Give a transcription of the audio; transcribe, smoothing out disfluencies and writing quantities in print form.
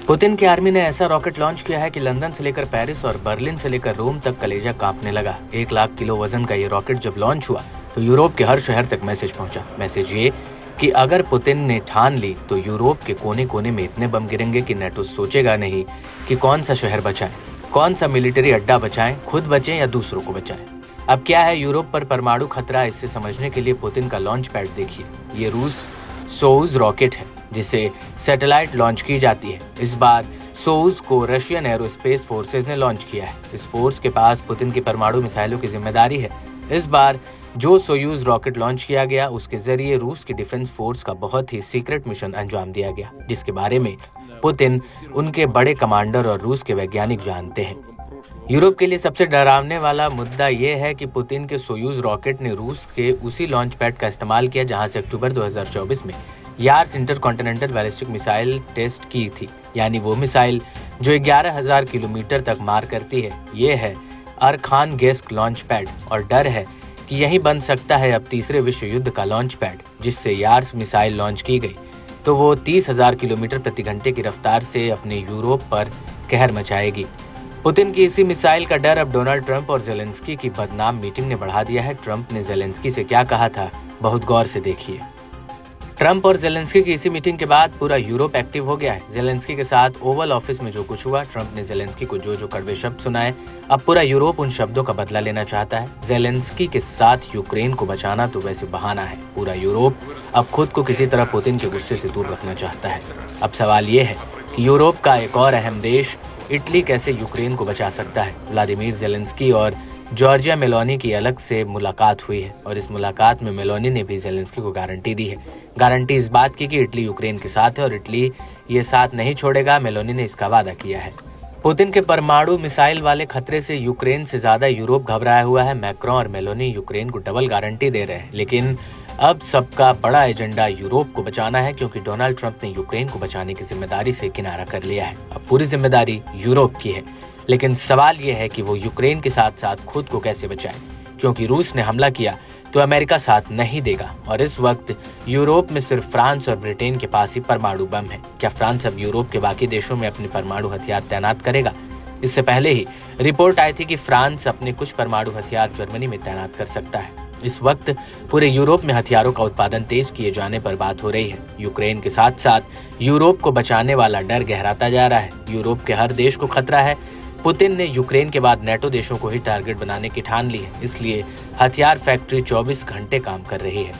Putin की army ने ऐसा रॉकेट लॉन्च किया है कि लंदन से लेकर पेरिस और बर्लिन से लेकर रोम तक कलेजा कांपने लगा। 1 लाख किलो वजन का ये रॉकेट जब लॉन्च हुआ तो यूरोप के हर शहर तक मैसेज पहुंचा। मैसेज ये कि अगर पुतिन ने ठान ली तो यूरोप के कोने कोने में इतने बम गिरेंगे कि नेटो सोचेगा नहीं कि कौन सा शहर बचाएं, कौन सा मिलिट्री अड्डा बचाएं, खुद बचें या दूसरों को बचाएं। अब क्या है यूरोप पर परमाणु खतरा, इससे समझने के लिए पुतिन का लॉन्च पैड देखिए। ये रूस सोयूज रॉकेट है जिसे सैटेलाइट लॉन्च की जाती है। इस बार सोयूज को रशियन एरोस्पेस फोर्सेज ने लॉन्च किया है। इस फोर्स के पास पुतिन की परमाणु मिसाइलों की जिम्मेदारी है। इस बार जो सोयूज रॉकेट लॉन्च किया गया उसके जरिए रूस की डिफेंस फोर्स का बहुत ही सीक्रेट मिशन अंजाम दिया गया, जिसके बारे में पुतिन, उनके बड़े कमांडर और रूस के वैज्ञानिक जानते हैं। यूरोप के लिए सबसे डरावने वाला मुद्दा यह है कि पुतिन के सोयूज रॉकेट ने रूस के उसी लॉन्च पैड का इस्तेमाल किया जहां से अक्टूबर 2024 में Yars intercontinental ballistic missile test की थी, यानी वो मिसाइल जो 11,000 किलोमीटर तक मार करती है। ये है अरखानगेस्क लॉन्च पैड और डर है कि यही बन सकता है अब तीसरे विश्व युद्ध का लॉन्च पैड। जिससे यार्स मिसाइल लॉन्च की गई तो वो 30,000 किलोमीटर प्रति घंटे की रफ्तार से अपने यूरोप पर कहर मचाएगी। पुतिन की इसी मिसाइल का डर अब डोनाल्ड ट्रंप और जेलेंस्की की बदनाम मीटिंग ने बढ़ा दिया है। ट्रंप ने जेलेंस्की से क्या कहा था, बहुत गौर से देखिए। ट्रंप और जेलेंस्की की इसी मीटिंग के बाद पूरा यूरोप एक्टिव हो गया है। जेलेंस्की के साथ ओवल ऑफिस में जो कुछ हुआ, ट्रंप ने जेलेंस्की को जो कड़वे शब्द सुनाए, अब पूरा यूरोप उन शब्दों का बदला लेना चाहता है। जेलेंस्की के साथ यूक्रेन को बचाना तो वैसे बहाना है। पूरा यूरोप अब खुद को किसी तरह पुतिन के गुस्से से दूर रखना चाहता है। अब सवाल ये है कि यूरोप का एक और अहम देश इटली कैसे यूक्रेन को बचा सकता है। व्लादिमीर जेलेंस्की और जॉर्जिया मेलोनी की अलग से मुलाकात हुई है और इस मुलाकात में मेलोनी ने भी जेलेंस्की को गारंटी दी है। गारंटी इस बात की कि इटली यूक्रेन के साथ है और इटली ये साथ नहीं छोड़ेगा। मेलोनी ने इसका वादा किया है। पुतिन के परमाणु मिसाइल वाले खतरे से यूक्रेन से ज्यादा यूरोप घबराया हुआ है। मैक्रोन और मेलोनी यूक्रेन को डबल गारंटी दे रहे हैं, लेकिन अब सबका बड़ा एजेंडा यूरोप को बचाना है, क्योंकि डोनाल्ड ट्रंप ने यूक्रेन को बचाने की जिम्मेदारी से किनारा कर लिया है। अब पूरी जिम्मेदारी यूरोप की है, लेकिन सवाल यह है कि वो यूक्रेन के साथ साथ खुद को कैसे बचाए, क्योंकि रूस ने हमला किया तो अमेरिका साथ नहीं देगा और इस वक्त यूरोप में सिर्फ फ्रांस और ब्रिटेन के पास ही परमाणु बम है। क्या फ्रांस अब यूरोप के बाकी देशों में अपने परमाणु हथियार तैनात करेगा? इससे पहले ही रिपोर्ट आई थी कि फ्रांस अपने कुछ परमाणु हथियार जर्मनी में तैनात कर सकता है। इस वक्त पूरे यूरोप में हथियारों का उत्पादन तेज किए जाने पर बात हो रही है। यूक्रेन के साथ साथ यूरोप को बचाने वाला डर गहराता जा रहा है। यूरोप के हर देश को खतरा है। पुतिन ने यूक्रेन के बाद नेटो देशों को ही टारगेट बनाने की ठान ली है, इसलिए हथियार फैक्ट्री 24 घंटे काम कर रही है।